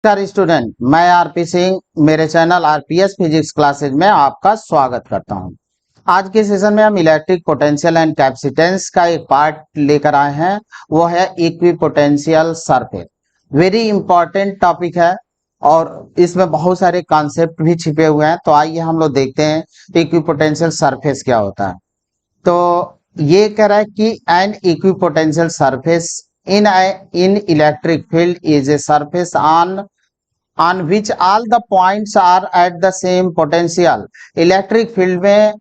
नमस्कार स्टूडेंट, मैं आरपी सिंह मेरे चैनल आरपीएस फिजिक्स क्लासेज में आपका स्वागत करता हूं। आज के सेशन में हम इलेक्ट्रिक पोटेंशियल एंड कैपेसिटेंस का एक पार्ट लेकर आए हैं, वो है equipotential surface. Very important topic है और इसमें बहुत सारे कॉन्सेप्ट भी छिपे हुए हैं। तो आइए हम लोग देखते हैं इक्विपोटेंशियल सरफेस क्या होता है। तो ये कह रहा है कि an equipotential surface in electric field is a surface on which all the points are at the same potential। Electric field में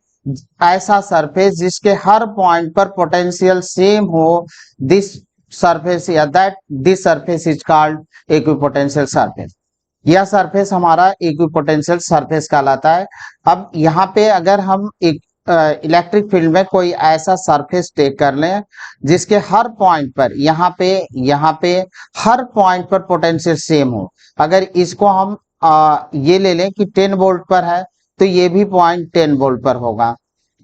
ऐसा सरफेस जिसके हर पॉइंट पर पोटेंशियल सेम हो, दिस सरफेस या that this surface is called equipotential surface. यह surface हमारा equipotential surface कहलाता है। अब यहाँ पे अगर हम एक इलेक्ट्रिक फील्ड में कोई ऐसा सरफेस टेक कर लें जिसके हर पॉइंट पर यहाँ पे हर पॉइंट पर पोटेंशियल सेम हो। अगर इसको हम ये ले लें कि 10 वोल्ट पर है तो ये भी पॉइंट 10 वोल्ट पर होगा।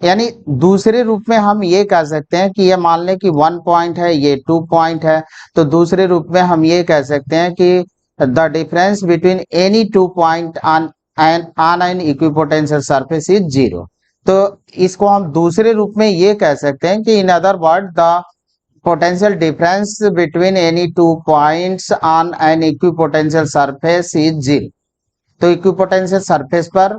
यानी दूसरे रूप में हम ये कह सकते हैं कि ये मान लें कि 1 पॉइंट है, ये 2 पॉइंट है, तो दूसरे रूप में हम ये कह सकते हैं कि the difference between any 2 point on an equipotential surface is 0। तो इसको हम दूसरे रूप में ये कह सकते हैं कि in other word the potential difference between any 2 points on an equipotential surface is 0। तो इक्विपोटेंशियल सरफेस पर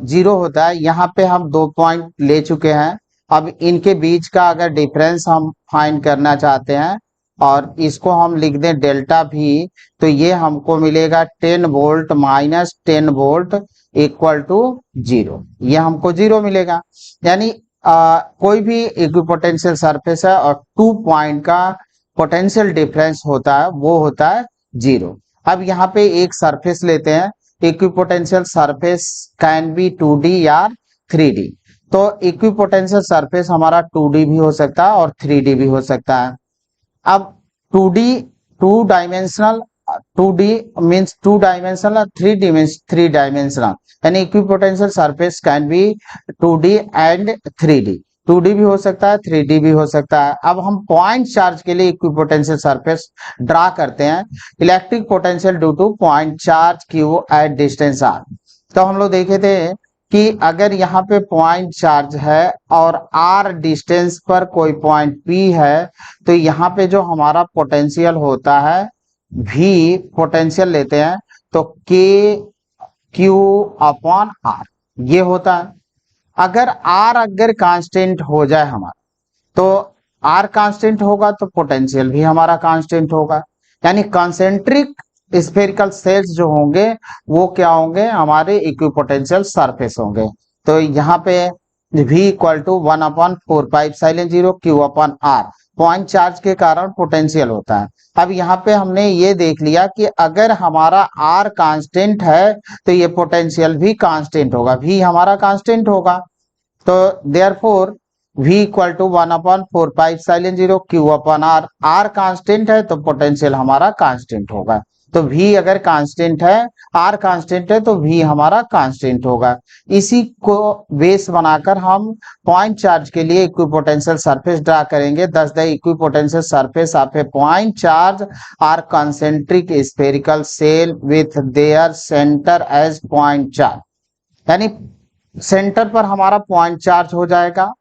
0 होता है। यहाँ पे हम 2 पॉइंट ले चुके हैं। अब इनके बीच का अगर डिफरेंस हम फाइंड करना चाहते हैं और इसको हम लिख दें डेल्टा भी, तो ये हमको मिलेगा 10 volt minus 10 volt equal to 0। ये हमको 0 मिलेगा। यानी कोई भी इक्विपोटेंशियल सरफेस है और 2 पॉइंट का पोटेंशियल डिफरेंस होता है, वो होता है 0। अब यहाँ पे एक सरफेस लेते हैं। Equipotential surface can B 2D या 3D। तो इक्विपोटेंशियल सरफेस हमारा 2D भी हो सकता है और 3D भी हो सकता है। अब 2D 2D means 2 dimensional, 3 dimensional, यानी equipotential surface can B 2D and 3D। 2D भी हो सकता है, 3D भी हो सकता है। अब हम पॉइंट चार्ज के लिए इक्विपोटेंशियल सरफेस ड्रा करते हैं। Electric potential due to point charge Q at distance R. तो हम लोग देखे थे कि अगर यहाँ पे पॉइंट चार्ज है और r डिस्टेंस पर कोई पॉइंट P है, तो यहाँ पे जो हमारा पोटेंशियल होता है V पोटेंशियल लेते हैं तो K Q अपॉन R ये होता है। अगर R कांस्टेंट हो जाए हमारा, तो R कांस्टेंट होगा तो पोटेंशियल भी हमारा कांस्टेंट होगा। यानी कॉन्सेंट्रिक स्फेरिकल सेल्स जो होंगे वो क्या होंगे, हमारे इक्विपोटेंशियल सरफेस होंगे। तो यहाँ पे V equal to 1 upon 4 pi epsilon 0 Q upon R, point charge के कारण पोटेंशियल होता है। अब यहाँ पे हमने ये देख लिया कि अगर हमारा R कांस्टेंट है तो ये पोटेंशियल भी कांस्टेंट होगा, V हमारा कांस्टेंट होगा। तो therefore V equal to 1 upon 4 pi epsilon 0 Q upon R। R constant है तो पोटेंशियल हमारा कांस्टेंट होगा। तो V अगर कांस्टेंट है, R कांस्टेंट है, तो V हमारा कांस्टेंट होगा। इसी को बेस बनाकर हम पॉइंट चार्ज के लिए इक्विपोटेंशियल सरफेस ड्रा करेंगे। Thus the equipotential surface of a point charge are concentric spherical shell with their centre as point charge. यानी सेंटर पर हमारा पॉइंट चार्ज हो जाएगा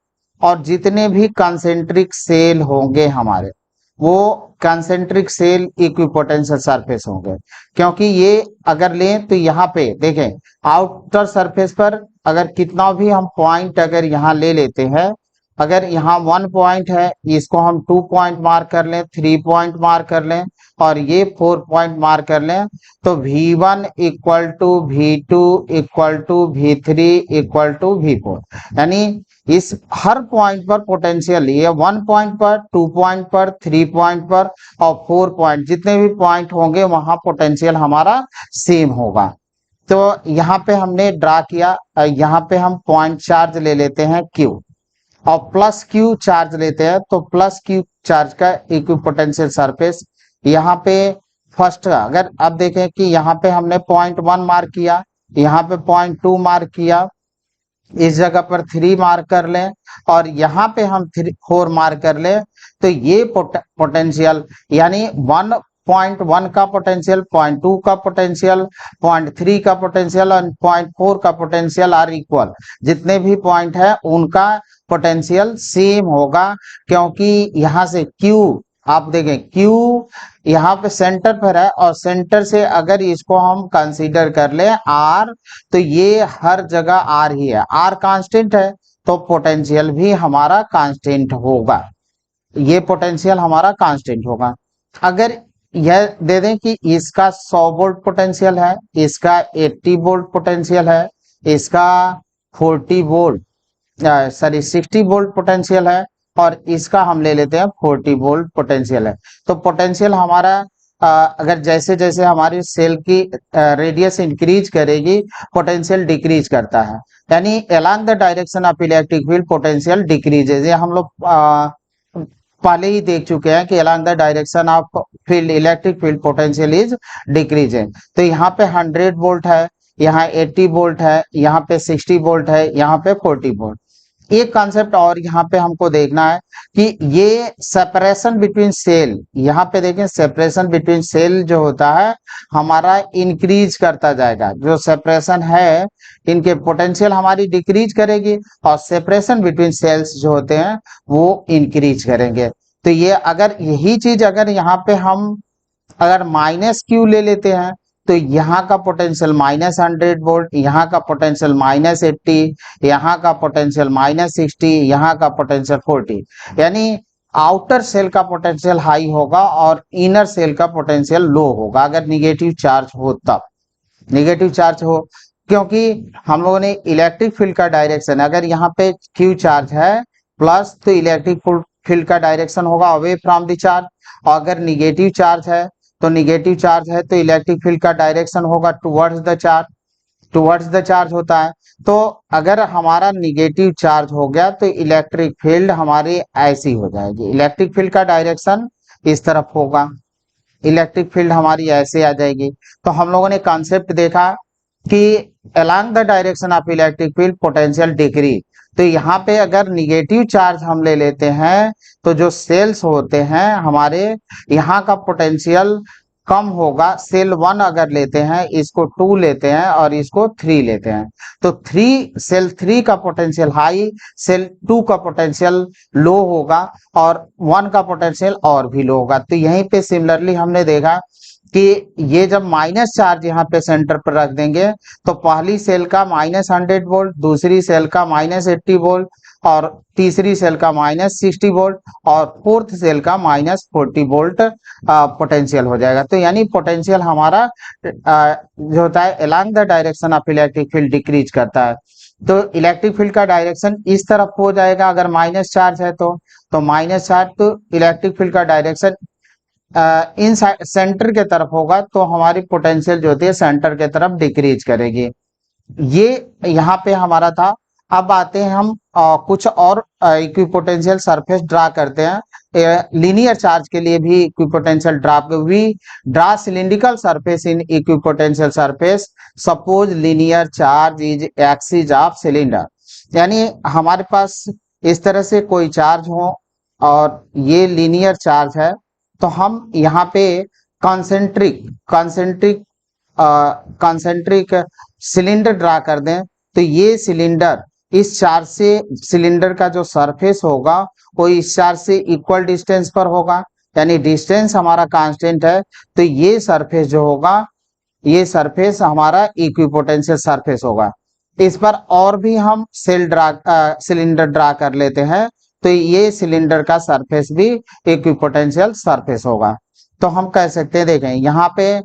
और जितने भी कंसेंट्रिक सेल होंगे हमारे, वो कंसेंट्रिक सेल इक्विपोटेंशियल सरफेस होंगे। क्योंकि ये अगर लें तो यहाँ पे देखें आउटर सरफेस पर अगर कितना भी हम पॉइंट अगर यहाँ ले लेते हैं, अगर यहाँ 1 पॉइंट है, इसको हम 2 पॉइंट मार्क कर लें, 3 पॉइंट मार्क कर लें और ये 4 पॉइंट मार्क कर लें, तो V1 equal to V2 equal to V3 equal to V4। यानी इस हर पॉइंट पर पोटेंशियल, ये 1 पॉइंट पर, 2 पॉइंट पर, 3 पॉइंट पर और 4 पॉइंट, जितने भी पॉइंट होंगे वहां पोटेंशियल हमारा सेम होगा। तो यहाँ पे हमने ड्रा किया, यहाँ पे हम पॉइंट चार्ज ले लेते हैं Q और प्लस Q चार्ज लेते हैं, तो प्लस Q चार्ज का इक्विपोटेंशियल सरफेस यहाँ पे फर्स्ट, अगर अब देखें कि यहाँ पे हमने पॉइंट 1 मार्क किया, यहाँ पे पॉइंट 2 मार्क किया, इस जगह पर 3 मार्क कर लें और यहाँ पे हम 4 मार्क कर लें, तो ये पोटेंशियल यानी 1 0.1 का पोटेंशियल, 0.2 का पोटेंशियल, 0.3 का पोटेंशियल और 0.4 का पोटेंशियल आर इक्वल। जितने भी पॉइंट है उनका पोटेंशियल सेम होगा, क्योंकि यहाँ से Q आप देखें Q यहाँ पे सेंटर पर है और सेंटर से अगर इसको हम कंसीडर कर ले R, तो ये हर जगह R ही है, R कांस्टेंट है तो पोटेंशियल भी हमारा कांस्टेंट होगा, ये पोटेंशियल हमारा कांस्टेंट होगा। अगर यह दे दें कि इसका 100 वोल्ट पोटेंशियल है, इसका 80 वोल्ट पोटेंशियल है, इसका 40 वोल्ट 60 वोल्ट पोटेंशियल है और इसका हम ले लेते हैं 40 वोल्ट पोटेंशियल है, तो पोटेंशियल हमारा अगर जैसे जैसे हमारी सेल की रेडियस इंक्रीज करेगी पोटेंशियल डिक्रीज करता है, यानी along the direction of electric field potential decreases. ये हम लोग पहले ही देख चुके हैं कि along the direction of field electric field potential is decreasing. तो यहाँ पे 100 वोल्ट है, यहाँ 80 वोल्ट है, यहाँ पे 60 वोल्ट है, यहाँ पे 40 वोल्ट। एक कॉन्सेप्ट और यहाँ पे हमको देखना है कि ये सेपरेशन बिटवीन सेल, यहाँ पे देखें सेपरेशन बिटवीन सेल जो होता है हमारा इंक्रीज करता जाएगा, जो सेपरेशन है इनके पोटेंशियल हमारी डिक्रीज करेगी और सेपरेशन बिटवीन सेल्स जो होते हैं वो इंक्रीज करेंगे। तो ये अगर यही चीज अगर यहाँ पे हम अगर -Q ले लेते हैं तो यहाँ का पोटेंशियल -100 वोल्ट, यहाँ का पोटेंशियल -80, यहाँ का पोटेंशियल -60, यहाँ का पोटेंशियल 40, यानी आउटर सेल का पोटेंशियल हाई होगा और इनर सेल का पोटेंशियल लो होगा अगर निगेटिव चार्ज हो तब, निगेटिव चार्ज हो, क्योंकि हम लोगों ने इलेक्ट्रिक फील्ड का डायरेक्शन अगर यहाँ पे Q चार्ज है प्लस तो इलेक्ट्रिक फील्ड का डायरेक्शन होगा अवे फ्रॉम द चार्ज, और अगर निगेटिव चार्ज है तो निगेटिव चार्ज है तो इलेक्ट्रिक फील्ड का डायरेक्शन होगा towards the charge, towards the charge होता है। तो अगर हमारा निगेटिव चार्ज हो गया तो इलेक्ट्रिक फील्ड हमारी ऐसी हो जाएगी, इलेक्ट्रिक फील्ड का डायरेक्शन इस तरफ होगा, इलेक्ट्रिक फील्ड हमारी ऐसे आ जाएगी। तो हम लोगों ने कॉन्सेप्ट देखा कि along the direction of electric field potential decrease. तो यहाँ पे अगर निगेटिव चार्ज हम ले लेते हैं तो जो सेल्स होते हैं हमारे यहाँ का पोटेंशियल कम होगा। सेल 1 अगर लेते हैं, इसको 2 लेते हैं और इसको 3 लेते हैं, तो सेल 3 का पोटेंशियल हाई, सेल 2 का पोटेंशियल लो होगा और 1 का पोटेंशियल और भी लो होगा। तो यहीं पे सिमिलरली हमने देखा कि ये जब माइनस चार्ज यहाँ पे सेंटर पर रख देंगे तो पहली सेल का -100 वोल्ट, दूसरी सेल का -80 वोल्ट और तीसरी सेल का -60 वोल्ट और फोर्थ सेल का -40 वोल्ट पोटेंशियल हो जाएगा। तो यानी पोटेंशियल हमारा जो होता है along the direction of electric field decrease करता है। तो इलेक्ट्रिक फील्ड का डायरेक्शन इस तरफ हो जाएगा अगर माइनस चार्ज है तो माइनस चार्ज, तो इलेक्ट्रिक फील्ड का डायरेक्शन इन सेंटर के तरफ होगा तो हमारी पोटेंशियल जो होती है सेंटर के तरफ डिक्रीज करेगी। ये यहाँ पे हमारा था। अब आते हैं हम कुछ और इक्विपोटेंशियल सरफेस ड्रा करते हैं। लीनियर चार्ज के लिए भी equipotential draw cylindrical surface in equipotential surface, suppose linear charge is axis of cylinder. यानी हमारे पास इस तरह से कोई चार्ज हो और ये लीनियर चार्ज है, तो हम यहाँ पे कॉन्सेंट्रिक सिलेंडर ड्रा कर दें। तो ये सिलेंडर इस चार्ज से, सिलेंडर का जो सरफेस होगा वो इस चार्ज से इक्वल डिस्टेंस पर होगा, यानी डिस्टेंस हमारा कांस्टेंट है। तो ये सरफेस जो होगा, ये सरफेस हमारा इक्विपोटेंशियल सरफेस होगा। इस पर और भी हम सिलेंडर ड्रा कर लेते हैं, तो ये सिलेंडर का सरफेस भी इक्विपोटेंशियल सरफेस होगा। तो हम कह सकते हैं, देखें यहाँ पे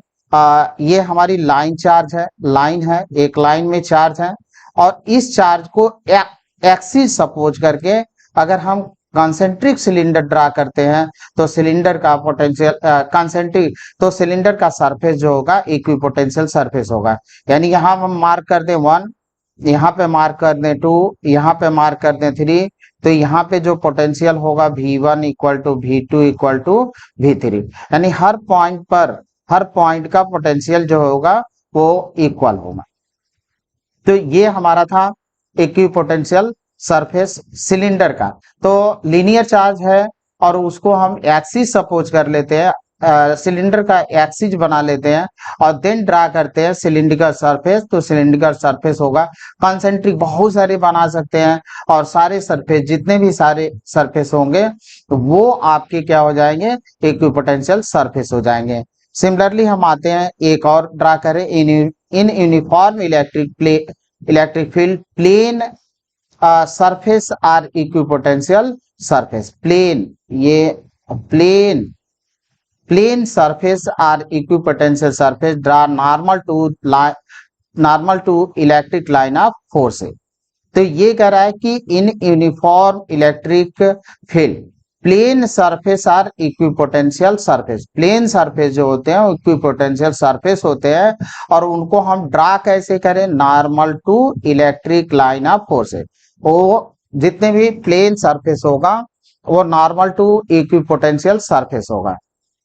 ये हमारी लाइन चार्ज है, लाइन है, एक लाइन में चार्ज है और इस चार्ज को एक्सिस सपोज करके अगर हम कॉन्सेंट्रिक सिलेंडर ड्रा करते हैं तो सिलेंडर का पोटेंशियल कॉन्सेंट्रिक, तो सिलेंडर का सरफेस जो होगा इक्विपोटेंशियल सरफेस होगा। यानी यहाँ हम मार्क कर दें 1, यहाँ पे मार्क कर दें 2, यहाँ पे मार्क कर दें 3, तो यहाँ पे जो पोटेंशियल होगा V1 equal to V2 equal to V3, यानी हर पॉइंट का पोटेंशियल जो होगा वो इक्वल होगा। तो ये हमारा था इक्विपोटेंशियल सरफेस सिलेंडर का। तो लीनियर चार्ज है और उसको हम एक्सिस सपोज कर लेते हैं, सिलेंडर का एक्सिस बना लेते हैं और देन ड्रा करते हैं सिलिंड्रिकल सरफेस, तो सिलिंड्रिकल सरफेस होगा। कंसेंट्रिक बहुत सारे बना सकते हैं और सारे सरफेस, जितने भी सारे सरफेस होंगे तो वो आपके क्या हो जाएंगे, इक्विपोटेंशियल सरफेस हो जाएंगे। सिमिलरली हम आते हैं एक और ड्रा करें, in uniform electric field plane surface are equipotential surface. Plane, ये plane plane surface are equipotential surface draw normal to electric line of force. तो ये कह रहा है कि in uniform electric field plane surface are equipotential surface. Plane surface जो होते हैं वो इक्विपोटेंशियल सरफेस होते हैं और उनको हम ड्रा कैसे करें, normal to electric line of force. वो जितने भी प्लेन सरफेस होगा वो नॉर्मल टू इक्विपोटेंशियल सरफेस होगा।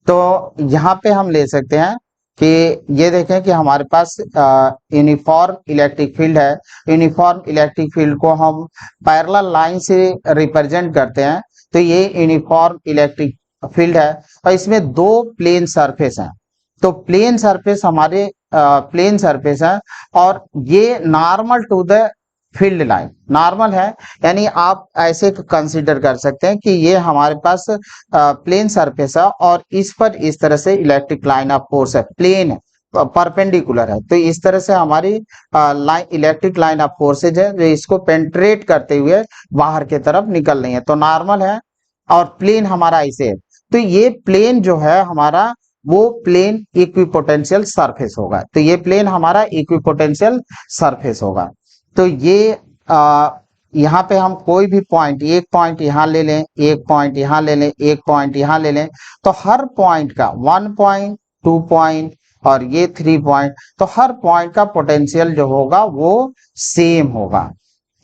तो यहाँ पे हम ले सकते हैं कि ये देखें कि हमारे पास यूनिफॉर्म इलेक्ट्रिक फील्ड है। यूनिफॉर्म इलेक्ट्रिक फील्ड को हम पैरेलल लाइन से रिप्रेजेंट करते हैं। तो ये यूनिफॉर्म इलेक्ट्रिक फील्ड है और इसमें दो प्लेन सरफेस हैं। तो प्लेन सरफेस हमारे प्लेन सरफेस है और ये normal to the field line normal है, यानी आप ऐसे कंसीडर कर सकते हैं कि ये हमारे पास प्लेन सरफेस है और इस पर इस तरह से इलेक्ट्रिक लाइन ऑफ फोर्स है, प्लेन है, परपेंडिकुलर है। तो इस तरह से हमारी line electric line of forces है जो इसको पेंट्रेट करते हुए बाहर की तरफ निकल रही है। तो नॉर्मल है और प्लेन हमारा ऐसे है। तो ये प्लेन जो है हमारा वो प्लेन इक्विपोटेंशियल सरफेस होगा। तो ये प्लेन हमारा इक्विपोटेंशियल सरफेस होगा। तो ये यहाँ पे हम कोई भी पॉइंट, एक पॉइंट यहाँ ले लें, एक पॉइंट यहाँ ले लें, एक पॉइंट यहाँ ले लें, तो हर पॉइंट का 1 पॉइंट, 2 पॉइंट और ये 3 पॉइंट, तो हर पॉइंट का पोटेंशियल जो होगा वो सेम होगा।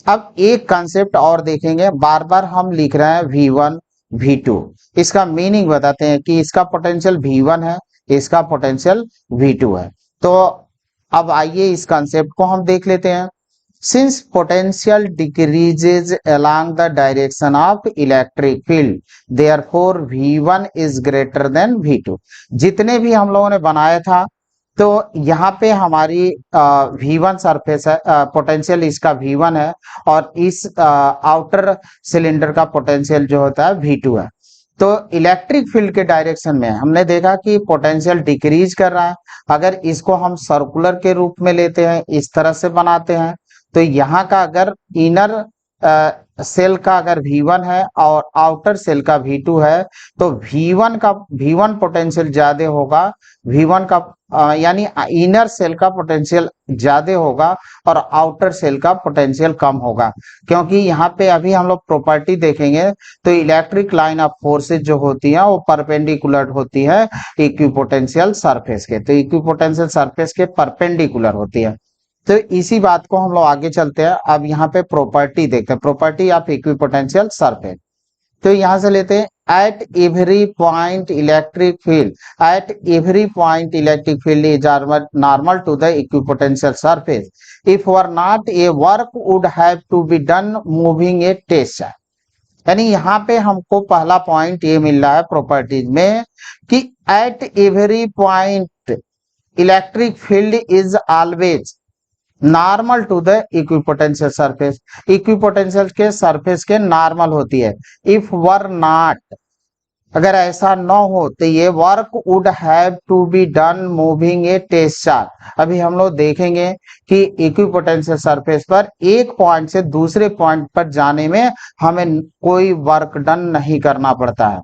अब एक कंसेप्ट और देखेंगे, बार बार हम लिख रहे हैं V1 V2, इसका मीनिंग बताते हैं कि इसका पोटेंशियल V1 है, इसका पोटेंशियल V2 है। तो अब आइए इस कंसेप्ट को हम देख लेते हैं। Since potential decreases along the direction of electric field, therefore V1 is greater than V2। जितने भी हम लोगों ने बनाया था तो यहाँ पे हमारी V1 सरफेस है, पोटेंशियल इसका V1 है और इस आउटर सिलेंडर का पोटेंशियल जो होता है V2 है। तो इलेक्ट्रिक फील्ड के डायरेक्शन में हमने देखा कि पोटेंशियल डिक्रीज कर रहा है। अगर इसको हम सर्कुलर के रूप में लेते हैं, इस तरह से बनाते हैं, तो यहाँ का अगर इनर सेल का अगर V1 है और आउटर सेल का V2 है तो V1 पोटेंशियल ज्यादा होगा, V1 का यानी इनर सेल का पोटेंशियल ज्यादा होगा और आउटर सेल का पोटेंशियल कम होगा। क्योंकि यहाँ पे अभी हम लोग प्रॉपर्टी देखेंगे तो इलेक्ट्रिक लाइन ऑफ फोर्सेज जो होती है वो परपेंडिकुलर होती है इक्विपोटेंशियल सरफेस के। तो इक्विपोटेंशियल सरफेस के परपेंडिकुलर होती है। तो इसी बात को हम लोग आगे चलते हैं। अब यहाँ पे प्रॉपर्टी देखते हैं, प्रॉपर्टी ऑफ इक्विपोटेंशियल सरफेस। तो यहाँ से लेते हैं, at every point electric field is normal to the equipotential surface if were not a work would have to be done moving a test charge. यानी यहाँ पे हमको पहला पॉइंट ये मिल रहा है प्रॉपर्टीज में कि at every point electric field is always normal to the equipotential surface. Equipotential के सरफेस के नॉर्मल होती है। इफ वर नॉट, अगर ऐसा न हो तो ये work would have to be done moving a test charge. अभी हम लोग देखेंगे कि इक्विपोटेंशियल सरफेस पर एक पॉइंट से दूसरे पॉइंट पर जाने में हमें कोई वर्क डन नहीं करना पड़ता है।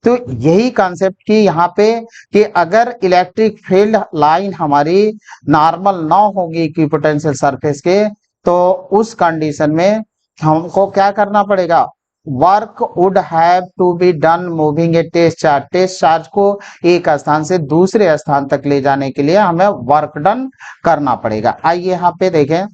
तो यही कॉन्सेप्ट की यहाँ पे कि अगर इलेक्ट्रिक फील्ड लाइन हमारी नॉर्मल ना होगी इक्विपोटेंशियल सरफेस के, तो उस कंडीशन में हमको क्या करना पड़ेगा, work would have to be done moving a test charge. Test charge को एक स्थान से दूसरे स्थान तक ले जाने के लिए हमें वर्क डन करना पड़ेगा। आइए यहाँ पे देखें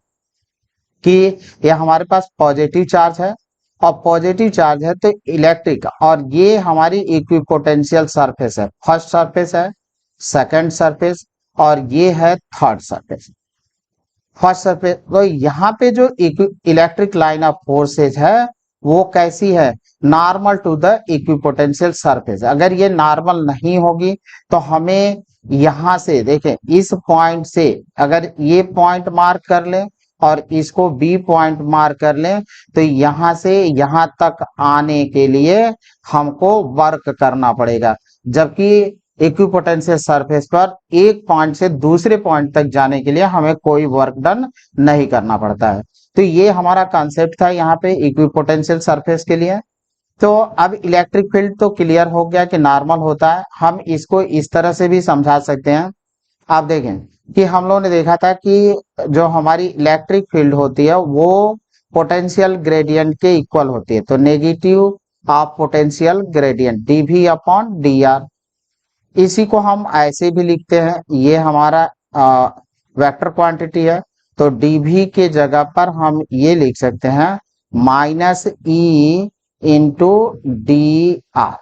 कि ये हमारे पास पॉजिटिव चार्ज है और पॉजिटिव चार्ज है तो इलेक्ट्रिक, और ये हमारी इक्विपोटेंशियल सरफेस है। फर्स्ट सरफेस है, सेकंड सरफेस और ये है थर्ड सरफेस। फर्स्ट सरफेस, तो यहाँ पे जो इलेक्ट्रिक लाइन ऑफ फोर्सेज है वो कैसी है, normal to the equipotential surface. अगर ये नॉर्मल नहीं होगी तो हमें यहां से देखें, इस पॉइंट से अगर ये पॉइंट मार्क कर लें और इसको बी पॉइंट मार्क कर लें तो यहां से यहां तक आने के लिए हमको वर्क करना पड़ेगा, जबकि इक्विपोटेंशियल सरफेस पर एक पॉइंट से दूसरे पॉइंट तक जाने के लिए हमें कोई वर्क डन नहीं करना पड़ता है। तो ये हमारा कॉन्सेप्ट था यहाँ पे इक्विपोटेंशियल सरफेस के लिए। तो अब इलेक्ट्रिक फील्ड तो क्लियर हो गया कि नॉर्मल होता है। हम इसको इस तरह से भी समझा सकते हैं। आप देखें कि हम लोगों ने देखा था कि जो हमारी इलेक्ट्रिक फील्ड होती है वो पोटेंशियल ग्रेडियंट के इक्वल होती है। तो negative of potential gradient dv upon dr, इसी को हम ऐसे भी लिखते हैं, ये हमारा वेक्टर क्वांटिटी है। तो dv के जगह पर हम ये लिख सकते हैं माइनस ई इंटू dr।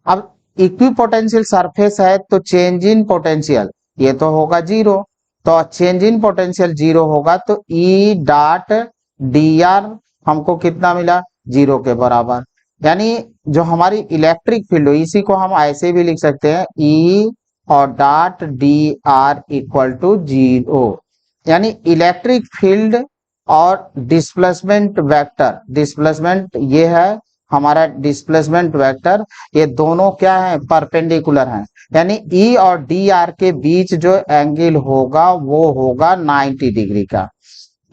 अब इक्विपोटेंशियल सरफेस है तो चेंज इन पोटेंशियल ये तो होगा जीरो, तो चेंज इन पोटेंशियल जीरो होगा तो ई डॉट dr हमको कितना मिला, जीरो के बराबर। यानी जो हमारी इलेक्ट्रिक फील्ड हो इसी को हम ऐसे भी लिख सकते हैं ई और dot dr equal to zero. यानी इलेक्ट्रिक फील्ड और डिस्प्लेसमेंट वेक्टर, डिस्प्लेसमेंट ये है हमारा डिस्प्लेसमेंट वेक्टर, ये दोनों क्या है, परपेंडिकुलर हैं। यानी ई और डी आर के बीच जो एंगल होगा वो होगा 90 डिग्री का,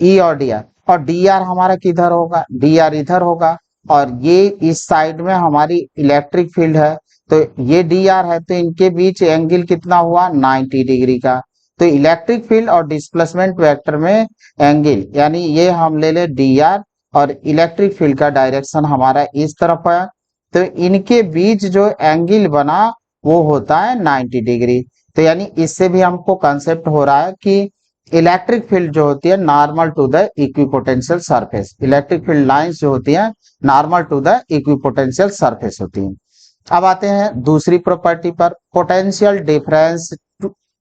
ई और डी आर। और डी आर हमारा किधर होगा, डी आर इधर होगा, और ये इस साइड में हमारी इलेक्ट्रिक फील्ड है तो ये डी आर है, तो इनके बीच एंगल कितना हुआ, 90 डिग्री का। तो इलेक्ट्रिक फील्ड और डिस्प्लेसमेंट वेक्टर में एंगल, यानी ये हम ले ले डी आर और इलेक्ट्रिक फील्ड का डायरेक्शन हमारा इस तरफ है, तो इनके बीच जो एंगल बना वो होता है 90 डिग्री। तो यानी इससे भी हमको कंसेप्ट हो रहा है कि इलेक्ट्रिक फील्ड जो होती है normal to the equipotential surface, electric field lines जो होती हैं normal to the equipotential surface होती हैं। अब आते हैं दूसरी प्रॉपर्टी पर, पोटेंशियल डिफरेंस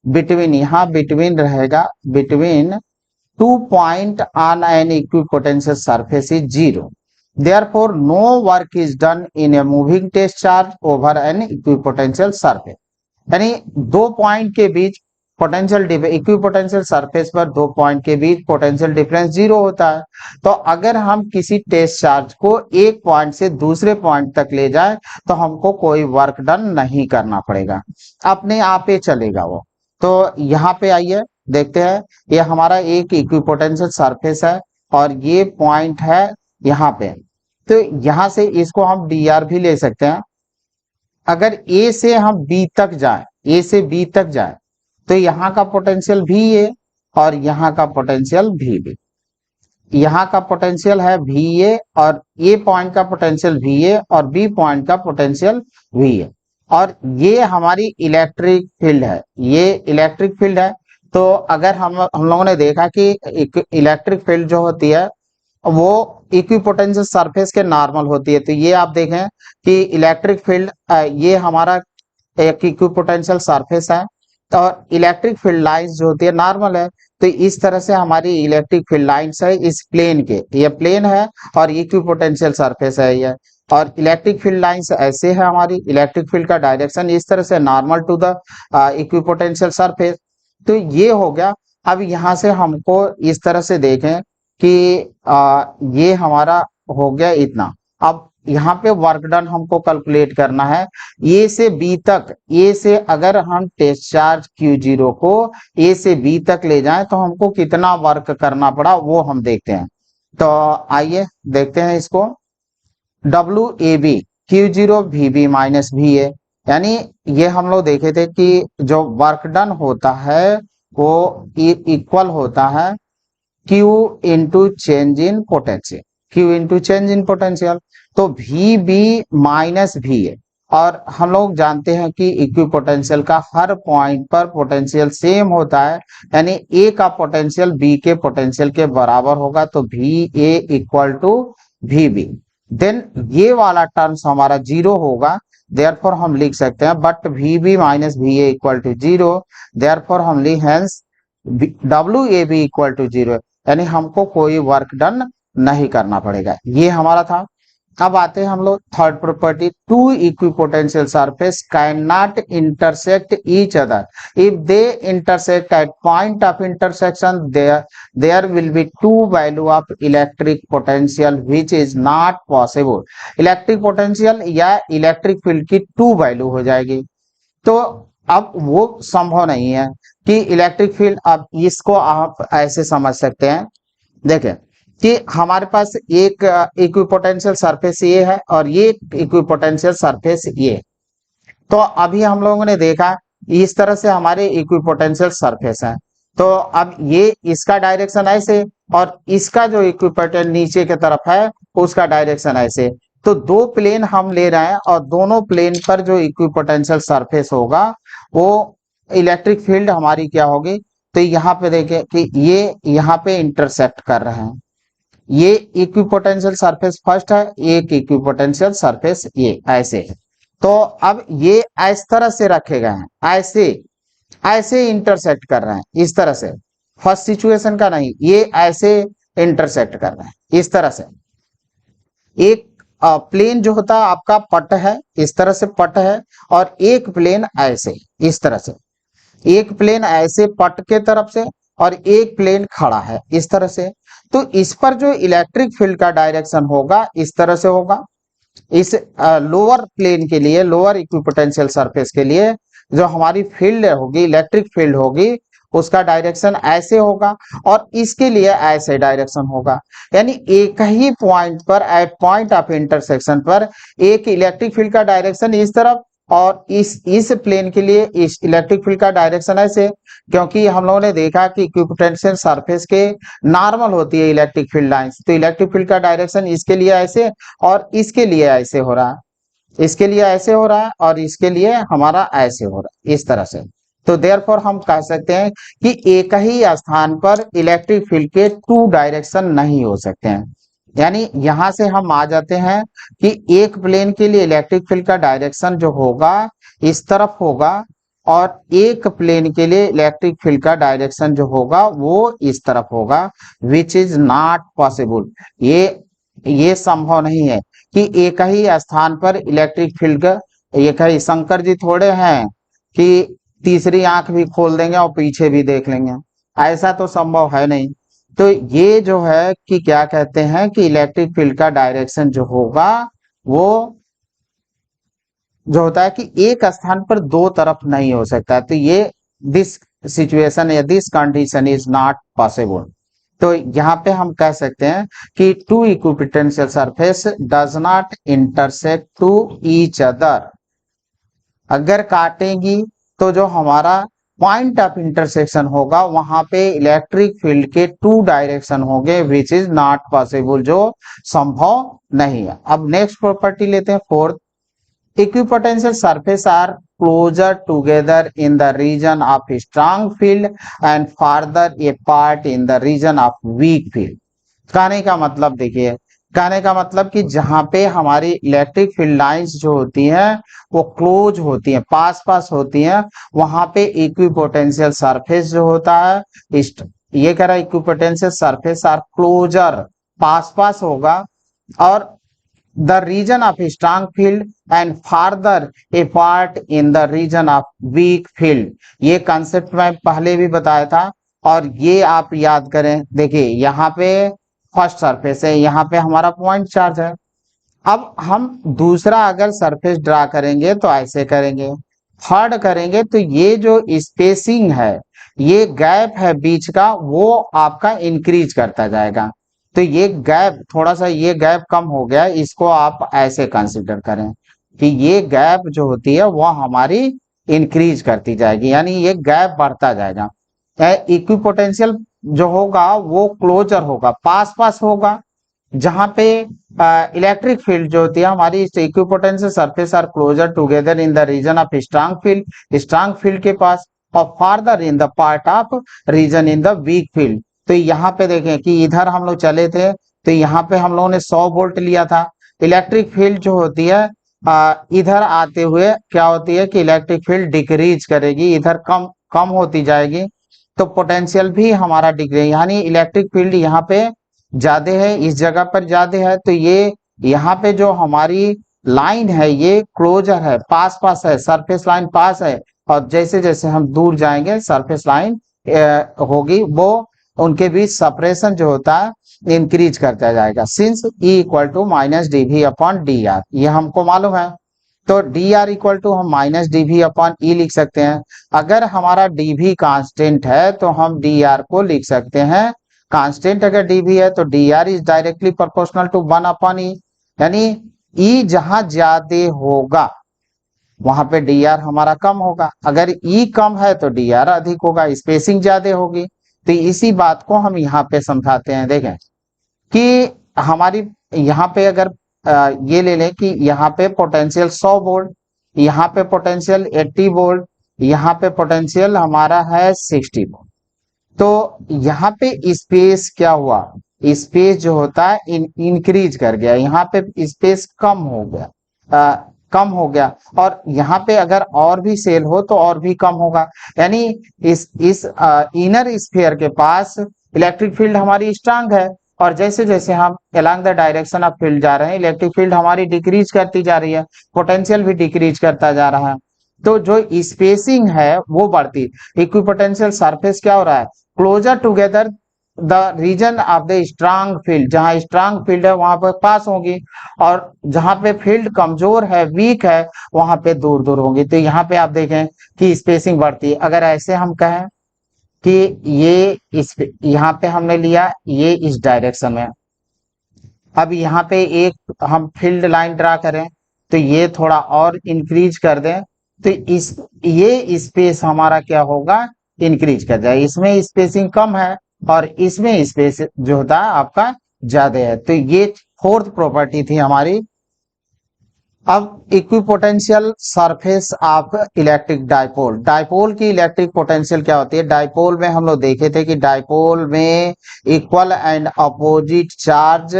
बिटवीन, यहाँ बिटवीन रहेगा, between 2 point on an equipotential surface is zero. Therefore, no work is done in a moving test charge over an equipotential surface. यानी दो पॉइंट के बीच पोटेंशियल इक्विपोटेंशियल सरफेस पर दो point के बीच potential difference zero होता है। तो अगर हम किसी टेस्ट चार्ज को एक पॉइंट से दूसरे पॉइंट तक ले जाए तो हमको कोई वर्क डन नहीं करना पड़ेगा, अपने आप ही चलेगा वो। तो यहाँ पे आइए देखते हैं, ये हमारा एक इक्विपोटेंशियल सरफेस है और ये पॉइंट है यहाँ पे, तो यहाँ से इसको हम डी आर भी ले सकते हैं। अगर ए से हम बी तक जाए, ए से बी तक जाए तो यहाँ का पोटेंशियल भी ए और यहाँ का पोटेंशियल भी बी, यहाँ का पोटेंशियल है वी ए और ए पॉइंट का पोटेंशियल वी ए और बी पॉइंट का पोटेंशियल वी ए, और ये हमारी इलेक्ट्रिक फील्ड है, ये इलेक्ट्रिक फील्ड है। तो अगर हम लोगों ने देखा कि इलेक्ट्रिक फील्ड जो होती है वो इक्विपोटेंशियल सरफेस के नॉर्मल होती है, तो ये आप देखें कि इलेक्ट्रिक फील्ड ये हमारा एक इक्विपोटेंशियल सरफेस है और इलेक्ट्रिक फील्ड लाइंस जो होती है नॉर्मल है। तो इस तरह से हमारी इलेक्ट्रिक फील्ड लाइंस है इस प्लेन के, ये प्लेन है और इक्विपोटेंशियल सरफेस है ये, और इलेक्ट्रिक फील्ड लाइंस ऐसे है, हमारी इलेक्ट्रिक फील्ड का डायरेक्शन इस तरह से normal to the equipotential surface. तो ये हो गया। अब यहाँ से हमको इस तरह से देखें कि ये हमारा हो गया इतना। अब यहाँ पे वर्क डन हमको कैलकुलेट करना है ए से बी तक, ए से अगर हम टेस्ट चार्ज Q0 को ए से बी तक ले जाएं तो हमको कितना वर्क करना पड़ा वो हम देखते हैं। तो आइए देखते हैं इसको, WAB Q0 VB minus VA, यानी ये हम लोग देखे थे कि जो वर्क डन होता है वो इक्वल होता है Q into change in potential, Q into change in potential. तो VB माइनस VA, और हम लोग जानते हैं कि इक्विपोटेंशियल का हर पॉइंट पर पोटेंशियल सेम होता है, यानी A का पोटेंशियल B के पोटेंशियल के बराबर होगा, तो VA equal to VB। Then ये वाला टर्म्स हमारा जीरो होगा, देयरफॉर हम लिख सकते हैं but VB minus VA equal to zero, therefore हम लिख hence WAB equal to zero, यानी हमको कोई वर्क डन नहीं करना पड़ेगा। ये हमारा था। अब आते हैं हम लोग third property, two equipotential surface can not intersect each other if they intersect at point of intersection there will be two value of electric potential which is not possible. Electric potential या electric field की two value हो जाएगी, तो अब वो संभव नहीं है कि इलेक्ट्रिक फील्ड, अब इसको आप ऐसे समझ सकते हैं, देखें कि हमारे पास एक इक्विपोटेंशियल सरफेस ये है और ये इक्विपोटेंशियल सरफेस ये, तो अभी हम लोगों ने देखा इस तरह से हमारे इक्विपोटेंशियल सरफेस है, तो अब ये इसका डायरेक्शन ऐसे और इसका जो इक्विपोटेंशियल नीचे की तरफ है उसका डायरेक्शन ऐसे, तो दो प्लेन हम ले रहे हैं और दोनों प्लेन पर जो इक्विपोटेंशियल सरफेस होगा वो इलेक्ट्रिक फील्ड हमारी क्या होगी, तो यहाँ पे देखें कि ये यहाँ पे इंटरसेक्ट कर रहे हैं, ये इक्विपोटेंशियल सरफेस फर्स्ट है, एक इक्विपोटेंशियल सरफेस ये ऐसे है, तो अब ये इस तरह से रखे गए हैं, ऐसे ऐसे इंटरसेक्ट कर रहे हैं इस तरह से, फर्स्ट सिचुएशन का नहीं, ये ऐसे इंटरसेक्ट कर रहे हैं इस तरह से। एक प्लेन जो होता है आपका पट है, इस तरह से पट है, और एक प्लेन ऐसे इस तरह से, एक प्लेन ऐसे पट के तरफ से और एक प्लेन खड़ा है इस तरह से, तो इस पर जो इलेक्ट्रिक फील्ड का डायरेक्शन होगा इस तरह से होगा। इस लोअर प्लेन के लिए, लोअर इक्विपोटेंशियल सरफेस के लिए जो हमारी फील्ड होगी, इलेक्ट्रिक फील्ड होगी, उसका डायरेक्शन ऐसे होगा और इसके लिए ऐसे डायरेक्शन होगा, यानी एक ही पॉइंट पर, एट पॉइंट ऑफ इंटरसेक्शन पर एक इलेक्ट्रिक फील्ड का डायरेक्शन इस तरफ और इस प्लेन के लिए इस इलेक्ट्रिक फील्ड का डायरेक्शन ऐसे, क्योंकि हम लोगों ने देखा कि इक्विपोटेंशियल सरफेस के नॉर्मल होती है इलेक्ट्रिक फील्ड लाइंस, तो इलेक्ट्रिक फील्ड का डायरेक्शन इसके लिए ऐसे और इसके लिए ऐसे हो रहा है, इसके लिए ऐसे हो रहा है और इसके लिए हमारा ऐसे हो रहा है इस तरह से, तो देयरफॉर हम कह सकते हैं कि एक ही स्थान पर इलेक्ट्रिक फील्ड के टू डायरेक्शन नहीं हो सकते हैं, यानी यहां से हम आ जाते हैं कि एक प्लेन के लिए इलेक्ट्रिक फील्ड का डायरेक्शन जो होगा इस तरफ होगा और एक प्लेन के लिए इलेक्ट्रिक फील्ड का डायरेक्शन जो होगा वो इस तरफ होगा, विच इज नॉट पॉसिबल। ये संभव नहीं है कि एक ही स्थान पर इलेक्ट्रिक फील्ड का, एक ही शंकर जी थोड़े हैं कि तीसरी आंख भी खोल देंगे और पीछे भी देख लेंगे, ऐसा तो संभव है नहीं। तो ये जो है कि क्या कहते हैं कि इलेक्ट्रिक फील्ड का डायरेक्शन जो होगा वो जो होता है कि एक स्थान पर दो तरफ नहीं हो सकता, तो ये दिस सिचुएशन या this condition is not possible. तो यहाँ पे हम कह सकते हैं कि two equipotential surface does not intersect to each other, अगर काटेंगी तो जो हमारा पॉइंट ऑफ इंटरसेक्शन होगा वहां पे इलेक्ट्रिक फील्ड के टू डायरेक्शन होंगे, विच इज नॉट पॉसिबल, जो संभव नहीं है। अब नेक्स्ट प्रॉपर्टी लेते हैं fourth, equipotensial surface are closer together in the region of strong field and farther apart in the region of weak field। कहने का मतलब देखिए, कहने का मतलब कि जहां पे हमारी इलेक्ट्रिक फील्ड लाइंस जो होती हैं वो क्लोज होती हैं, पास पास होती हैं, वहां पे इक्विपोटेंशियल सरफेस जो होता है, ये कह रहा है इक्विपोटेंशियल सरफेस आर क्लोजर, पास पास होगा, और the region of strong field and farther apart in the region of weak field। ये कंसेप्ट मैं पहले भी बताया था और ये आप याद करें, देखिए यहाँ पे फर्स्ट सरफेस है, यहाँ पे हमारा पॉइंट चार्ज है, अब हम दूसरा अगर सरफेस ड्रा करेंगे तो ऐसे करेंगे, थर्ड करेंगे तो ये जो स्पेसिंग है, ये गैप है बीच का, वो आपका इंक्रीज करता जाएगा, तो ये गैप थोड़ा सा, ये गैप कम हो गया, इसको आप ऐसे कंसिडर करें कि ये गैप जो होती है वो हमारी इंक्रीज करती जाएगी, यानी ये गैप बढ़ता जाएगा। इक्विपोटेंशियल जो होगा वो क्लोजर होगा, पास पास होगा, जहां पे इलेक्ट्रिक फील्ड जो होती है हमारी equipotential surface are closer together in the region of strong field के पास, और farther in the part of region in the weak field. तो यहाँ पे देखें कि इधर हम लोग चले थे तो यहाँ पे हम लोगों ने 100 वोल्ट लिया था, इलेक्ट्रिक फील्ड जो होती है इधर आते हुए क्या होती है कि इलेक्ट्रिक फील्ड डिक्रीज करेगी, इधर कम कम होती जाएगी, तो पोटेंशियल भी हमारा डिक्रीज, यानी इलेक्ट्रिक फील्ड यहाँ पे ज्यादा है, इस जगह पर ज्यादा है, तो ये यहाँ पे जो हमारी लाइन है ये क्लोजर है, पास पास है, सरफेस लाइन पास है, और जैसे जैसे हम दूर जाएंगे सरफेस लाइन होगी, वो उनके बीच सेपरेशन जो होता है इंक्रीज करता जाएगा। Since E equal to minus D V upon D R, ये हमको मालूम है। तो डी आर इक्वल टू हम minus D V upon E लिख सकते हैं। अगर हमारा डी वी कांस्टेंट है तो हम डी आर को लिख सकते हैं, कांस्टेंट अगर डी वी है तो D R is directly proportional to 1 upon E, यानी ई जहां ज्यादा होगा वहां पे डी आर हमारा कम होगा, अगर ई कम है तो डी आर अधिक होगा, स्पेसिंग ज्यादा होगी। तो इसी बात को हम यहाँ पे समझाते हैं। देखें कि हमारी यहाँ पे अगर ये ले लें कि यहाँ पे पोटेंशियल 100 वोल्ट, यहाँ पे पोटेंशियल 80 वोल्ट, यहाँ पे पोटेंशियल हमारा है 60 वोल्ट, तो यहाँ पे स्पेस क्या हुआ, स्पेस जो होता है इंक्रीज कर गया, यहाँ पे स्पेस कम हो गया, कम हो गया, और यहाँ पे अगर और भी सेल हो तो और भी कम होगा। यानी इस इनर स्फीयर के पास इलेक्ट्रिक फील्ड हमारी स्ट्रांग है, और जैसे जैसे हम along the direction of field जा रहे हैं इलेक्ट्रिक फील्ड हमारी डिक्रीज करती जा रही है, पोटेंशियल भी डिक्रीज करता जा रहा है। तो जो स्पेसिंग है वो बढ़ती, इक्विपोटेंशियल सरफेस क्या हो रहा है, closer together the region of the strong field, जहां स्ट्रांग फील्ड है वहां पर पास होगी, और जहां पे फील्ड कमजोर है, वीक है, वहां पे दूर दूर होगी। तो यहाँ पे आप देखें कि स्पेसिंग बढ़ती है। अगर ऐसे हम कहें कि ये इस यहाँ पे हमने लिया ये इस डायरेक्शन में, अब यहाँ पे एक हम फील्ड लाइन ड्रा करें तो ये थोड़ा और इंक्रीज कर दें, तो इस ये स्पेस हमारा क्या होगा, इंक्रीज कर जाए। इसमें स्पेसिंग कम है और इसमें स्पेस जो होता है आपका ज्यादा है। तो ये फोर्थ प्रॉपर्टी थी हमारी। अब equipotential surface of electric dipole, dipole की इलेक्ट्रिक पोटेंशियल क्या होती है, डाइपोल में हम लोग देखे थे कि डाइपोल में equal and opposite charge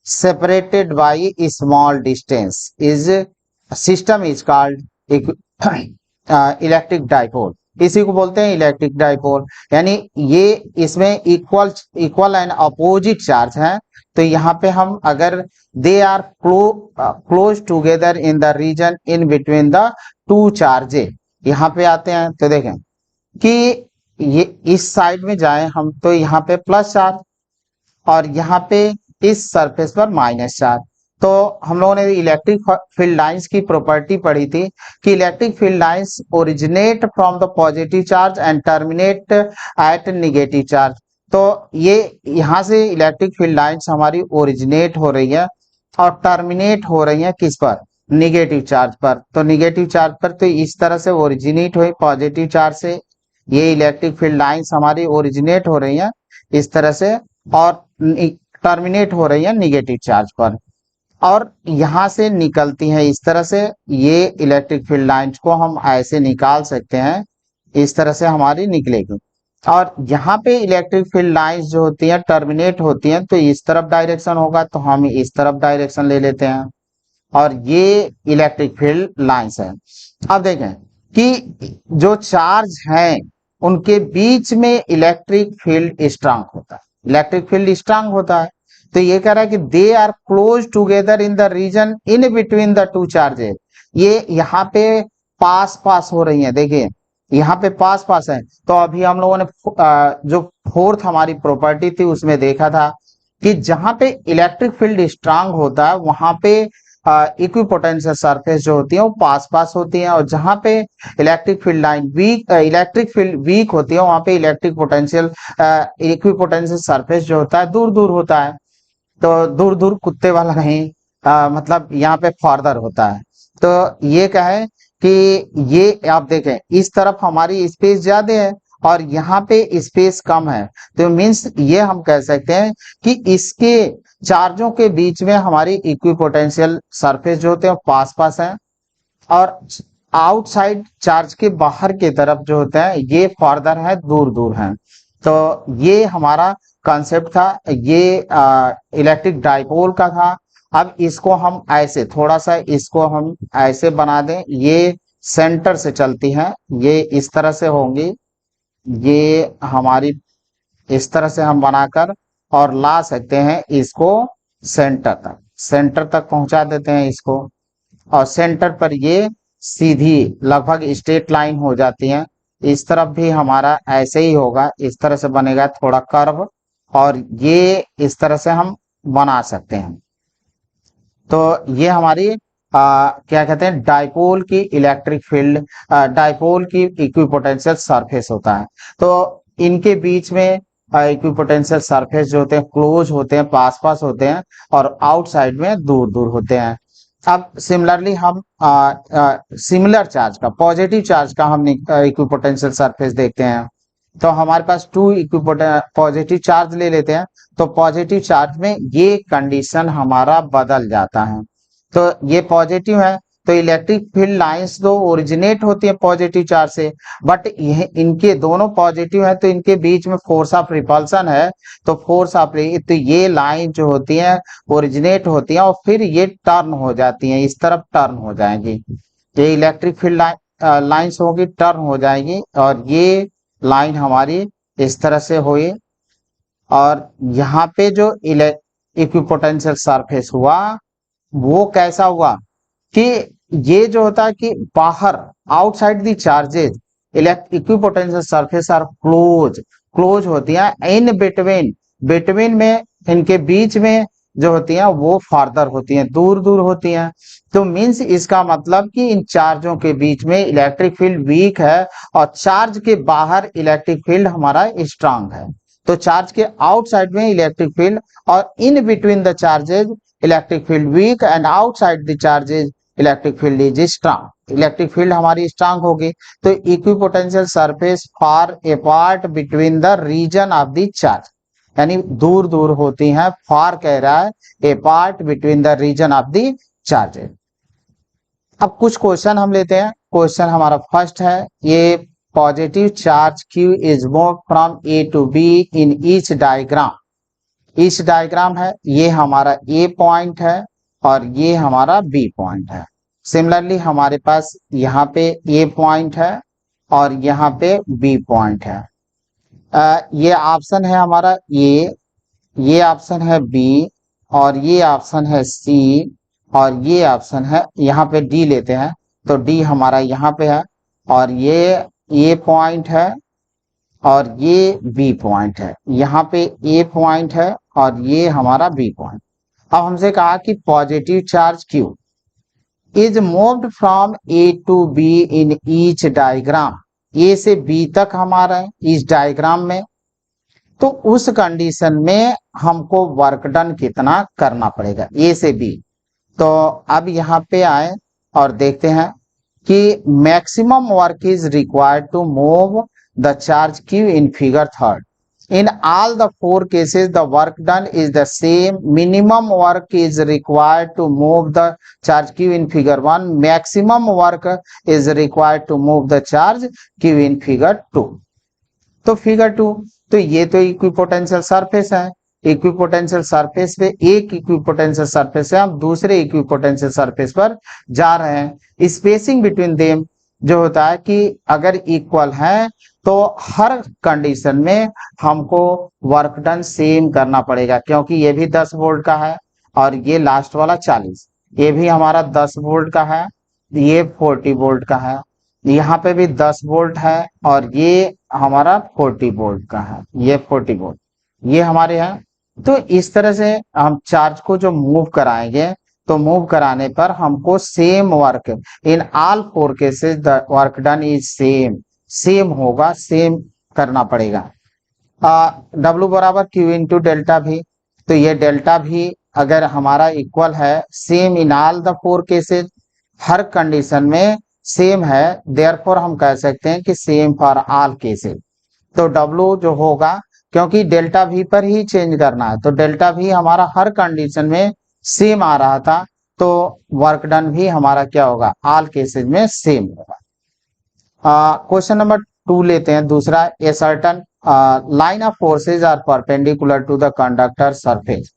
separated by a small distance is system is called electric dipole, इसी को बोलते हैं इलेक्ट्रिक डाइपोल। यानी ये इसमें इक्वल एंड अपोजिट चार्ज है, तो यहाँ पे हम अगर they are close together in the region in between the two charges, यहाँ पे आते हैं तो देखें कि ये इस साइड में जाएं हम तो यहाँ पे प्लस चार्ज, और यहाँ पे इस सरफेस पर माइनस चार्ज। तो हम लोगों ने इलेक्ट्रिक फील्ड लाइंस की प्रॉपर्टी पढ़ी थी कि electric field lines originate from the positive charge and terminate at negative charge. तो ये यहाँ से इलेक्ट्रिक फील्ड लाइंस हमारी ओरिजिनेट हो रही है और टर्मिनेट हो रही है किस पर, निगेटिव चार्ज पर। तो निगेटिव चार्ज पर तो इस तरह से ओरिजिनेट हुई पॉजिटिव चार्ज से, ये इलेक्ट्रिक फील्ड लाइंस हमारी ओरिजिनेट हो रही है इस तरह से, और टर्मिनेट हो रही है निगेटिव चार्ज पर, और यहां से निकलती हैं इस तरह से। ये इलेक्ट्रिक फील्ड लाइंस को हम ऐसे निकाल सकते हैं, इस तरह से हमारी निकलेगी। और यहाँ पे इलेक्ट्रिक फील्ड लाइंस जो होती हैं टर्मिनेट होती हैं, तो इस तरफ डायरेक्शन होगा तो हम इस तरफ डायरेक्शन ले लेते हैं, और ये इलेक्ट्रिक फील्ड लाइंस है। अब देखें कि जो चार्ज हैं उनके बीच में इलेक्ट्रिक फील्ड स्ट्रांग होता है, इलेक्ट्रिक फील्ड स्ट्रांग होता है। तो ये कह रहा है कि they are close together in the region in between the two charges, ये यहाँ पे पास पास हो रही है, देखिए यहाँ पे पास पास है। तो अभी हम लोगों ने जो फोर्थ हमारी प्रॉपर्टी थी उसमें देखा था कि जहां पे इलेक्ट्रिक फील्ड स्ट्रांग होता है वहां पे इक्विपोटेंशियल सरफेस जो होती है वो पास पास होती है, और जहां पे electric field line weak, electric field weak होती है वहां पे इलेक्ट्रिक पोटेंशियल इक्विपोटेंशियल सरफेस जो होता है दूर दूर होता है। तो दूर दूर कुत्ते वाला नहीं, मतलब यहाँ पे फर्दर होता है। तो ये कहे कि ये आप देखें इस तरफ हमारी स्पेस ज्यादा है और यहाँ पे स्पेस कम है, तो मीन्स ये हम कह सकते हैं कि इसके चार्जों के बीच में हमारी इक्विपोटेंशियल सरफेस जो होते हैं पास पास है, और आउटसाइड चार्ज के बाहर की तरफ जो होता है ये फर्दर है, दूर दूर है। तो ये हमारा कॉन्सेप्ट था, ये इलेक्ट्रिक डाइपोल का था। अब इसको हम ऐसे थोड़ा सा इसको हम ऐसे बना दें, ये सेंटर से चलती हैं, ये इस तरह से होंगी, ये हमारी इस तरह से हम बनाकर और ला सकते हैं इसको सेंटर तक। सेंटर तक पहुंचा देते हैं इसको, और सेंटर पर ये सीधी लगभग स्ट्रेट लाइन हो जाती है। इस तरफ भी हमारा ऐसे ही होगा, इस तरह से बनेगा थोड़ा कर्व, और ये इस तरह से हम बना सकते हैं। तो ये हमारी क्या कहते हैं, डाइपोल की इलेक्ट्रिक फील्ड, डाइपोल की इक्विपोटेंशियल सरफेस होता है। तो इनके बीच में इक्विपोटेंशियल सरफेस जो होते हैं क्लोज होते हैं, पास पास होते हैं, और आउटसाइड में दूर दूर होते हैं। अब सिमिलरली हम सिमिलर चार्ज का, पॉजिटिव चार्ज का हम इक्विपोटेंशियल सरफेस देखते हैं। तो हमारे पास टू पॉजिटिव चार्ज ले लेते हैं। तो पॉजिटिव चार्ज में ये कंडीशन हमारा बदल जाता है। तो ये पॉजिटिव है, तो इलेक्ट्रिक फील्ड लाइंस दो ओरिजिनेट होती है पॉजिटिव चार्ज से, बट ये इनके दोनों पॉजिटिव है तो इनके बीच में फोर्स ऑफ रिपल्सन है। तो तो ये लाइन जो होती है ओरिजिनेट होती है और फिर ये टर्न हो जाती है, इस तरफ टर्न हो जाएंगी। ये इलेक्ट्रिक फील्ड लाइंस होगी, टर्न हो जाएगी, और ये लाइन हमारी इस तरह से हुई। और यहाँ पे जो इक्विपोटेंशियल सरफेस हुआ वो कैसा हुआ कि ये जो होता है कि बाहर outside the charges equipotential surface are close होती हैं इन बिटवीन, बिटवीन में इनके बीच में जो होती हैं वो फार्दर होती हैं, दूर दूर होती हैं। तो मींस इसका मतलब कि इन चार्जों के बीच में इलेक्ट्रिक फील्ड वीक है और चार्ज के बाहर इलेक्ट्रिक फील्ड हमारा स्ट्रांग है। तो चार्ज के आउटसाइड में इलेक्ट्रिक फील्ड और in between the charges electric field weak and outside the charges electric field is strong. Electric field हमारी स्ट्रांग होगी। तो equipotential surface far apart between the region of the charge, यानी दूर दूर होती हैं, फार कह रहा है apart between the region of the charges. अब कुछ क्वेश्चन हम लेते हैं। क्वेश्चन हमारा फर्स्ट है, ये positive charge Q is move from A to B in each diagram. Each diagram है, ये हमारा A पॉइंट है और ये हमारा B पॉइंट है। सिमिलरली हमारे पास यहाँ पे A पॉइंट है और यहाँ पे B पॉइंट है। ये ऑप्शन है हमारा A, ये ऑप्शन है B, और ये ऑप्शन है C, और ये ऑप्शन है यहाँ पे D लेते हैं। तो D हमारा यहाँ पे है, और ये A पॉइंट है और ये B पॉइंट है। यहाँ पे A पॉइंट है और ये हमारा B पॉइंट। अब हमसे कहा कि positive charge Q is moved from A to B in each diagram. A से B तक हमारा है इस डायग्राम में। तो उस कंडीशन में हमको वर्क डन कितना करना पड़ेगा A से B। तो अब यहाँ पे आए और देखते हैं कि maximum work is required to move the charge Q in figure 3rd. In all the 4 cases, the work done is the same. Minimum work is required to move the charge Q in figure 1. Maximum work is required to move the charge Q in figure 2. तो figure 2, तो ये तो equipotential surface है। Equipotential surface पे एक equipotential surface से हम दूसरे इक्विपोटेंशियल सरफेस पर जा रहे हैं। स्पेसिंग बिटवीन देम जो होता है कि अगर इक्वल है तो हर कंडीशन में हमको वर्क डन सेम करना पड़ेगा, क्योंकि ये भी 10 वोल्ट का है और ये लास्ट वाला 40, ये भी हमारा 10 वोल्ट का है, ये 40 वोल्ट का है, यहाँ पे भी 10 वोल्ट है और ये हमारा 40 वोल्ट का है, ये 40 वोल्ट ये हमारे हैं। तो इस तरह से हम चार्ज को जो मूव कराएंगे तो मूव कराने पर हमको same work in all 4 cases the work done is same, same होगा, सेम करना पड़ेगा। W बराबर Q इंटू डेल्टा भी, तो ये डेल्टा भी अगर हमारा इक्वल है, same in all the 4 cases, her condition में सेम है, देयरफॉर हम कह सकते हैं कि सेम फॉर ऑल केसेस। तो W जो होगा, क्योंकि डेल्टा V पर ही चेंज करना है, तो डेल्टा V हमारा हर कंडीशन में सेम आ रहा था, तो वर्क डन भी हमारा क्या होगा, ऑल केसेस में सेम होगा। क्वेश्चन नंबर 2 लेते हैं, दूसरा, a certain line of forces are perpendicular to the conductor surface.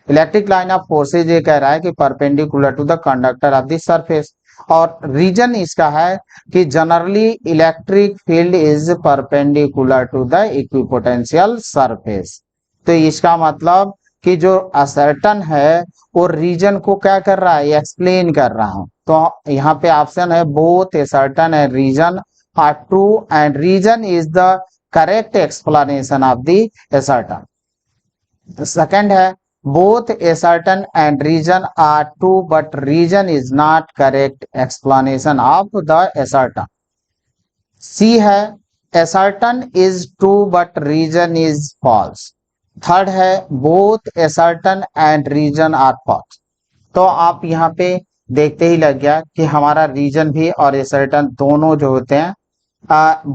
Electric line of forces ये कह रहा है कि perpendicular to the conductor of the surface, और रीजन इसका है कि generally electric field is perpendicular to the equipotential surface. तो इसका मतलब कि जो असर्टन है वो रीजन को क्या कर रहा है, एक्सप्लेन कर रहा है। तो यहाँ पे ऑप्शन है both assertion and reason are true and reason is the correct explanation of the assertion. Second है both assertion and reason are true but reason is not correct explanation of the assertion। C है assertion is true but reason is false। Third है both assertion and reason are false। तो आप यहाँ पे देखते ही लग गया कि हमारा रीजन भी और assertion दोनों जो होते हैं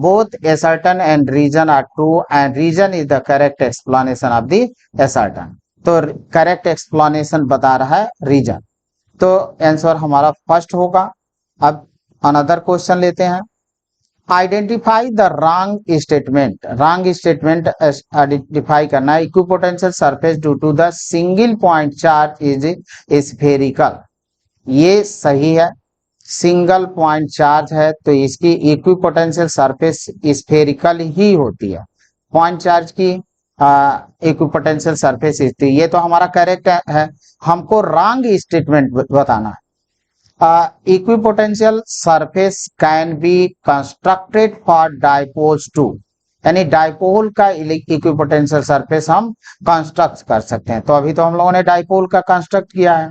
both assertion and reason are true and reason is the correct explanation of the assertion। तो करेक्ट एक्सप्लेनेशन बता रहा है रीजन। तो आंसर हमारा फर्स्ट होगा। अब अनदर क्वेश्चन लेते हैं। Identify the wrong statement. Wrong statement identify करना है। Equipotential surface due to the single point charge is spherical. ये सही है, सिंगल पॉइंट चार्ज है तो इसकी इक्विपोटेंशियल सरफेस स्फेरिकल ही होती है। पॉइंट चार्ज की इक्विपोटेंशियल सरफेस थी, ये तो हमारा करेक्ट है। हमको रॉन्ग स्टेटमेंट बताना है। Equipotential surface can be constructed for dipoles too, यानी डाइपोल का इक्विपोटेंशियल सरफेस हम कंस्ट्रक्ट कर सकते हैं। तो अभी तो हम लोगों ने डाइपोल का कंस्ट्रक्ट किया है,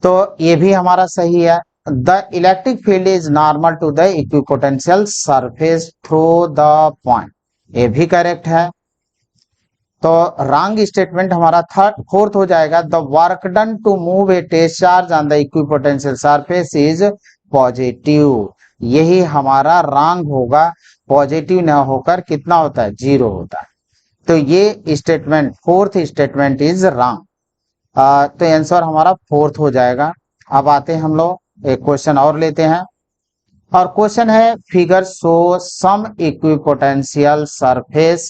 तो ये भी हमारा सही है। The electric field is normal to the equipotential surface through the point, ये भी करेक्ट है। तो रॉन्ग स्टेटमेंट हमारा फोर्थ हो जाएगा। The work done to move a test charge on the equipotential surface is positive, यही हमारा रॉन्ग होगा। पॉजिटिव न होकर कितना होता है, 0 होता है। तो ये statement, fourth statement is wrong. तो आंसर हमारा फोर्थ हो जाएगा। अब आते हैं हम लोग एक क्वेश्चन और लेते हैं, और क्वेश्चन है figure show some equipotential surface,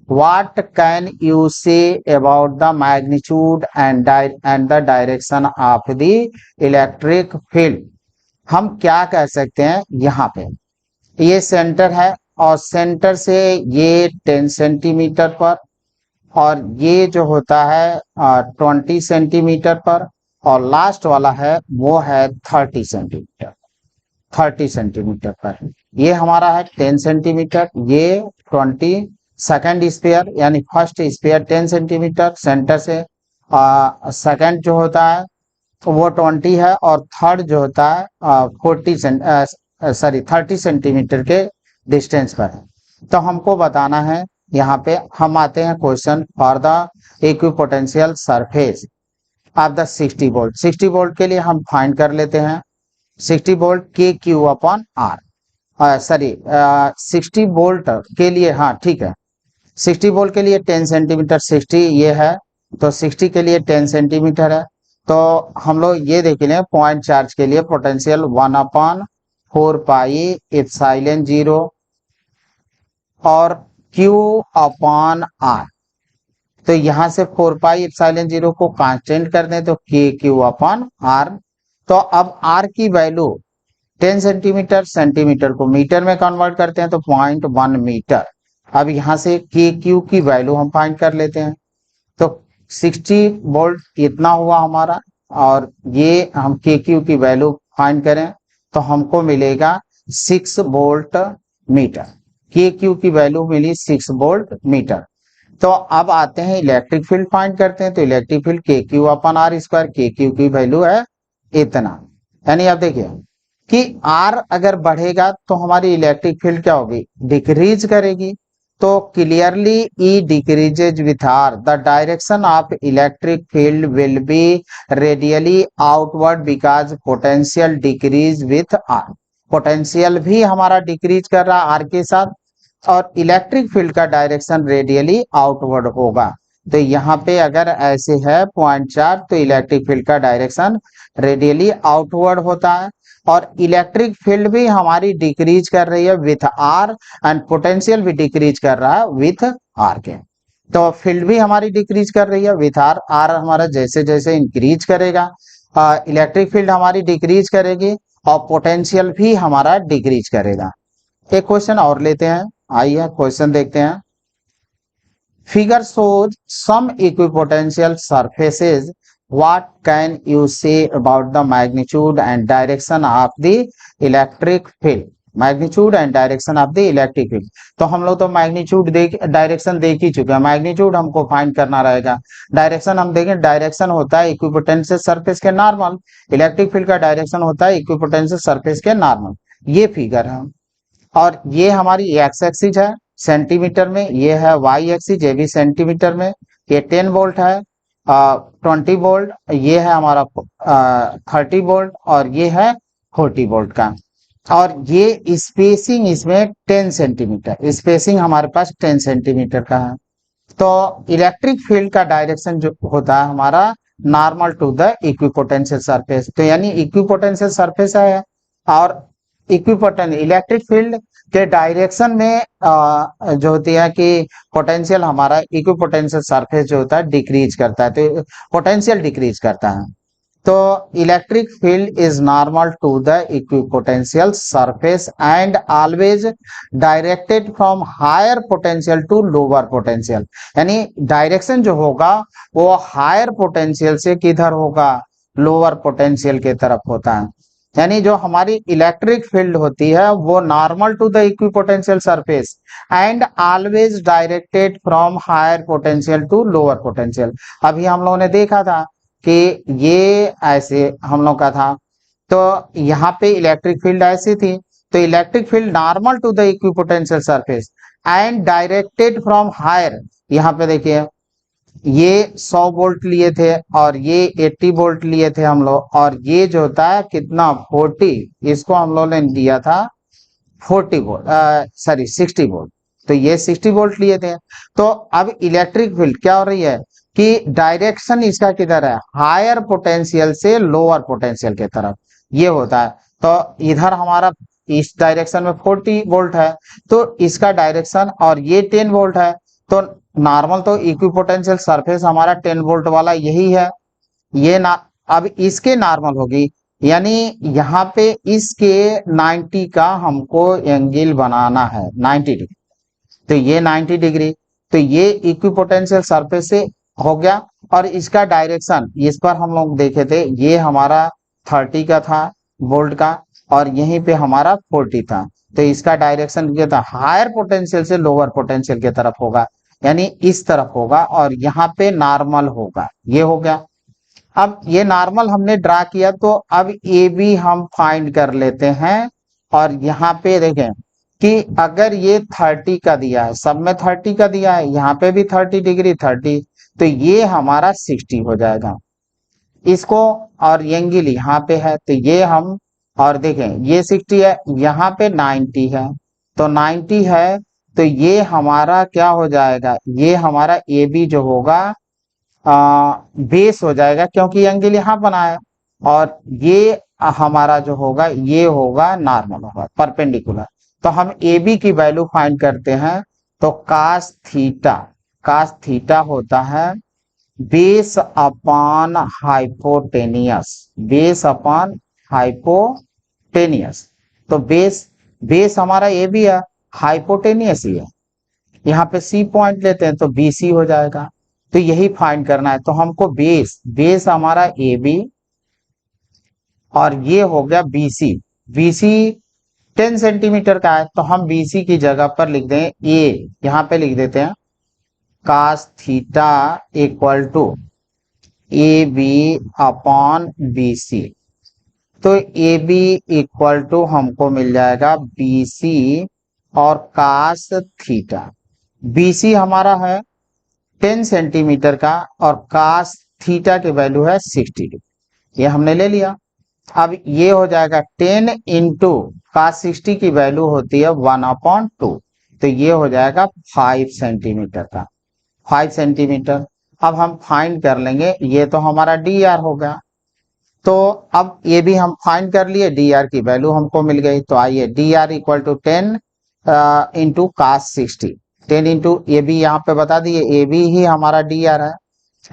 what can you say about the magnitude and the direction of the electric field. हम क्या कह सकते हैं, यहाँ पे ये सेंटर है और सेंटर से ये 10 सेंटीमीटर पर, और ये जो होता है 20 सेंटीमीटर पर, और लास्ट वाला है वो है 30 सेंटीमीटर, 30 सेंटीमीटर पर। ये हमारा है 10 सेंटीमीटर, ये 20 सेकंड स्पेयर यानी फर्स्ट स्पेयर 10 सेंटीमीटर सेंटर से, सेकंड जो होता है वो 20 है, और थर्ड जो होता है 30 सेंटीमीटर के डिस्टेंस पर है। तो हमको बताना है, यहाँ पे हम आते हैं question for the equipotential surface of the 60 volt. 60 volt के लिए हम फाइंड कर लेते हैं 60 वोल्ट के क्यू अपॉन आर, 60 वोल्ट के लिए, हाँ ठीक है, 60 वोल्ट के लिए 10 सेंटीमीटर 60 ये है, तो 60 के लिए 10 सेंटीमीटर है। तो हम लोग ये देख लें पॉइंट चार्ज के लिए पोटेंशियल 1/4 पाई एप्सिलॉन 0 और Q अपॉन आर। तो यहां से 4 पाई एप्सिलॉन 0 को कांस्टेंट कर दें तो के क्यू अपॉन आर। तो अब आर की वैल्यू 10 सेंटीमीटर, सेंटीमीटर को मीटर में कन्वर्ट करते हैं तो 0.1 मीटर। अब यहां से के क्यू की वैल्यू हम फाइंड कर लेते हैं। तो 60 वोल्ट इतना हुआ हमारा, और ये हम के क्यू की वैल्यू फाइंड करें तो हमको मिलेगा 6 वोल्ट मीटर। के क्यू की वैल्यू मिली 6 वोल्ट मीटर। तो अब आते हैं इलेक्ट्रिक फील्ड फाइंड करते हैं। तो इलेक्ट्रिक फील्ड के क्यू अपन आर स्क्वायर, के क्यू की वैल्यू है इतना। यानी अब देखिए कि आर अगर बढ़ेगा तो हमारी इलेक्ट्रिक फील्ड क्या होगी, डिक्रीज करेगी। तो clearly E decreases with R, the direction of electric field will be radially outward because potential decrease with R. Potential भी हमारा डिक्रीज कर रहा है आर के साथ, और इलेक्ट्रिक फील्ड का डायरेक्शन रेडियली आउटवर्ड होगा। तो यहाँ पे अगर ऐसे है पॉइंट चार्ज तो इलेक्ट्रिक फील्ड का डायरेक्शन रेडियली आउटवर्ड होता है, और इलेक्ट्रिक फील्ड भी हमारी डिक्रीज कर रही है विथ आर, एंड पोटेंशियल भी डिक्रीज कर रहा है विथ आर के। तो फील्ड भी हमारी डिक्रीज कर रही है विथ आर, आर हमारा जैसे जैसे इंक्रीज करेगा इलेक्ट्रिक फील्ड हमारी डिक्रीज करेगी, और पोटेंशियल भी हमारा डिक्रीज करेगा। एक क्वेश्चन और लेते हैं, आइए क्वेश्चन देखते हैं। Figure shows some equipotential surfaces. What can you say about the magnitude and direction of the electric field? Magnitude and direction of the electric field. तो हम लोग तो मैग्नीट्यूड देख डायरेक्शन देख ही चुके हैं, मैग्नीट्यूड हमको फाइंड करना रहेगा। डायरेक्शन हम देखें, डायरेक्शन होता है इक्विपोटेंशियल सरफेस के नॉर्मल, इलेक्ट्रिक फील्ड का डायरेक्शन होता है इक्विपोटेंशियल सरफेस के नॉर्मल। ये फिगर है और ये हमारी एक्स एक्सिस है सेंटीमीटर में, ये है वाई एक्सिस ये भी सेंटीमीटर में। ये 10 वोल्ट है, 20 वोल्ट, ये है हमारा 30 वोल्ट और ये है 40 वोल्ट का। और ये स्पेसिंग इसमें 10 सेंटीमीटर, स्पेसिंग हमारे पास 10 सेंटीमीटर का है। तो इलेक्ट्रिक फील्ड का डायरेक्शन जो होता है हमारा normal to the equipotential surface. तो यानी इक्विपोटेंशियल सरफेस है और इक्विपोटेंशियल इलेक्ट्रिक फील्ड के डायरेक्शन में जो होती है कि पोटेंशियल हमारा इक्विपोटेंशियल सरफेस जो होता है डिक्रीज करता है, तो पोटेंशियल डिक्रीज करता है। तो electric field is normal to the equipotential surface and always directed from higher potential to lower potential. यानी डायरेक्शन जो होगा वो हायर पोटेंशियल से किधर होगा, लोअर पोटेंशियल की तरफ होता है। यानी जो हमारी इलेक्ट्रिक फील्ड होती है वो normal to the equipotential surface and always directed from higher potential to lower potential. अभी हम लोगों ने देखा था कि ये ऐसे हम लोग का था, तो यहाँ पे इलेक्ट्रिक फील्ड ऐसी थी, तो electric field normal to the equipotential surface and directed from higher. यहाँ पे देखिए ये 100 वोल्ट लिए थे और ये 80 वोल्ट लिए थे हम लोग, और ये जो होता है कितना 40, इसको हम लोग ने दिया था 40 वोल्ट, सॉरी 60 वोल्ट, तो ये 60 वोल्ट लिए थे। तो अब इलेक्ट्रिक फील्ड क्या हो रही है कि डायरेक्शन इसका किधर है, हायर पोटेंशियल से लोअर पोटेंशियल की तरफ ये होता है। तो इधर हमारा इस डायरेक्शन में 40 वोल्ट है, तो इसका डायरेक्शन और ये 10 वोल्ट है, तो नॉर्मल तो इक्विपोटेंशियल सरफेस हमारा 10 वोल्ट वाला यही है, ये ना अब इसके नॉर्मल होगी, यानी यहाँ पे इसके 90 का हमको एंगल बनाना है 90 डिग्री। तो ये 90 डिग्री, तो ये इक्विपोटेंशियल सरफेस से हो गया। और इसका डायरेक्शन इस पर हम लोग देखे थे, ये हमारा 30 का था वोल्ट का और यहीं पे हमारा 40 था, तो इसका डायरेक्शन क्या था, हायर पोटेंशियल से लोअर पोटेंशियल की तरफ होगा, यानी इस तरफ होगा और यहाँ पे नॉर्मल होगा, ये हो गया। अब ये नॉर्मल हमने ड्रा किया, तो अब ए बी हम फाइंड कर लेते हैं। और यहाँ पे देखें कि अगर ये 30 का दिया है, सब में 30 का दिया है, यहाँ पे भी 30 डिग्री 30, तो ये हमारा 60 हो जाएगा इसको, और एंगल यहाँ पे है तो ये हम, और देखें ये 60 है, यहाँ पे 90 है, तो 90 है, तो ये हमारा क्या हो जाएगा, ये हमारा ए बी जो होगा बेस हो जाएगा, क्योंकि एंगल यहाँ बना है, और ये हमारा जो होगा ये होगा नॉर्मल होगा परपेंडिकुलर। तो हम ए बी की वैल्यू फाइंड करते हैं, तो कास थीटा होता है base upon hypotenuse, base upon hypotenuse. तो बेस बेस हमारा ए बी है, हाइपोटेनियस ही है, यहाँ पे सी पॉइंट लेते हैं तो बी सी हो जाएगा। तो यही फाइंड करना है, तो हमको बेस हमारा ए बी और ये हो गया B C. B C 10 centimetre का है, तो हम बी सी की जगह पर लिख दें ए, यहाँ पे लिख देते हैं cos theta equal to A B upon B C. तो ए बी इक्वल टू हमको मिल जाएगा बी सी और कास थीटा। बी सी हमारा है 10 सेंटीमीटर का और कास थीटा की वैल्यू है 60 डिग्री, ये हमने ले लिया। अब ये हो जाएगा 10 इंटू कास 60 की वैल्यू होती है 1/2, तो ये हो जाएगा 5 सेंटीमीटर का, 5 सेंटीमीटर। अब हम फाइंड कर लेंगे, ये तो हमारा डी आर हो गया, तो अब ये भी हम फाइंड कर लिए, डी आर की वैल्यू हमको मिल गई। तो आइए D R equal to 10 into cos 60, 10 into A B यहाँ पे बता दिए, ए बी ही हमारा डी आर है।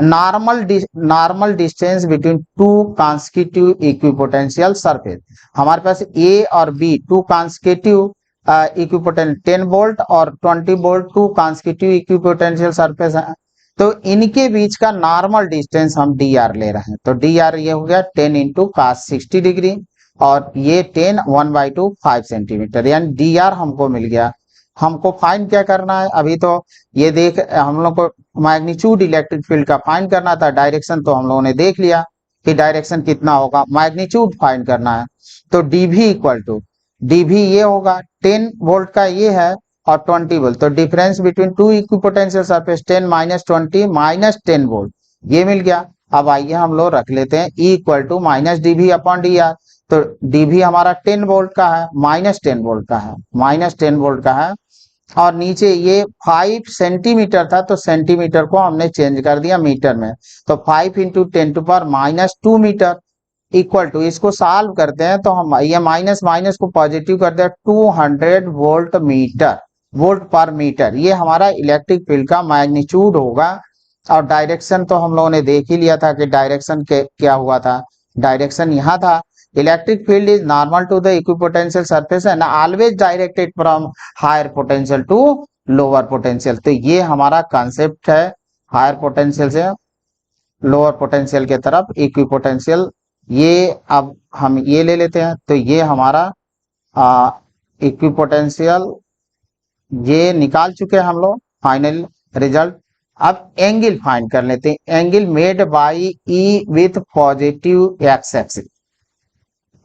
Normal distance between two constitutive equipotential surface, हमारे पास ए और B two constitutive equipotential 10 volt और 20 volt, two consecutive equipotential surface है, तो इनके बीच का नॉर्मल डिस्टेंस हम डी आर ले रहे हैं। तो डी आर ये हो गया 10 इंटू कास 60 डिग्री, और ये 10 1/2 5 सेंटीमीटर, यानी डी आर हमको मिल गया। हमको फाइंड क्या करना है, अभी तो ये देख हम लोग को मैग्नीट्यूड इलेक्ट्रिक फील्ड का फाइंड करना था, डायरेक्शन तो हम लोगों ने देख लिया कि डायरेक्शन कितना होगा, मैग्नीट्यूड फाइंड करना है। तो डीवी इक्वल टू, डीवी ये होगा 10 वोल्ट का ये है और 20 वोल्ट, तो difference between two equipotential surface 10 minus 20 minus 10 volt ये मिल गया। अब आइए हम लोग रख लेते हैं E equal to minus D V upon D R. तो डीवी हमारा 10 वोल्ट का है, माइनस 10 वोल्ट का है, माइनस 10 वोल्ट का है, और नीचे ये 5 सेंटीमीटर था तो सेंटीमीटर को हमने चेंज कर दिया मीटर में, तो 5 into 10 to power minus 2 metre equal to, इसको सॉल्व करते हैं तो हम ये माइनस माइनस को पॉजिटिव करते हैं, 200 वोल्ट मीटर, वोल्ट पर मीटर, ये हमारा इलेक्ट्रिक फील्ड का मैग्नीट्यूड होगा। और डायरेक्शन तो हम लोगों ने देख ही लिया था कि डायरेक्शन के क्या हुआ था, डायरेक्शन यहाँ था, electric field is normal to the equipotential surface and always directed from higher potential to lower potential. तो ये हमारा कॉन्सेप्ट है, हायर पोटेंशियल से लोअर पोटेंशियल के तरफ इक्विपोटेंशियल। ये अब हम ये ले लेते हैं, तो ये हमारा इक्विपोटेंशियल ये निकाल चुके हैं हम लोग फाइनल रिजल्ट। अब एंगल फाइंड कर लेते हैं, angle made by E with positive x axis,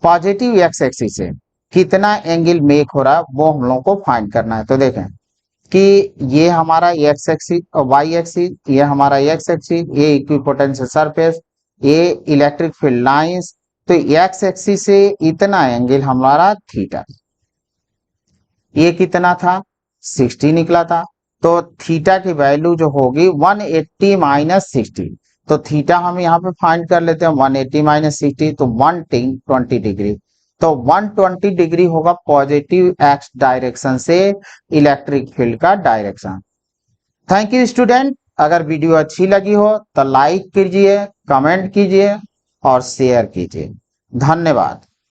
positive x axis से कितना एंगल मेक हो रहा है वो हम लोग को फाइंड करना है। तो देखें कि ये हमारा एक्स एक्सिस और वाई एक्सिस, ये हमारा एक्स एक्सिस, ये इक्विपोटेंशियल सरफेस, ये इलेक्ट्रिक फील्ड लाइंस, तो एक्स एक्सिस से इतना एंगल हमारा थीटा, ये कितना था 60 निकला था, तो थीटा की वैल्यू जो होगी 180 माइनस 60, तो थीटा हम यहाँ पे फाइंड कर लेते हैं 180 माइनस 60, तो 120 डिग्री, तो 120 डिग्री होगा पॉजिटिव एक्स डायरेक्शन से इलेक्ट्रिक फील्ड का डायरेक्शन। थैंक यू स्टूडेंट, अगर वीडियो अच्छी लगी हो तो लाइक कीजिए, कमेंट कीजिए और शेयर कीजिए। धन्यवाद।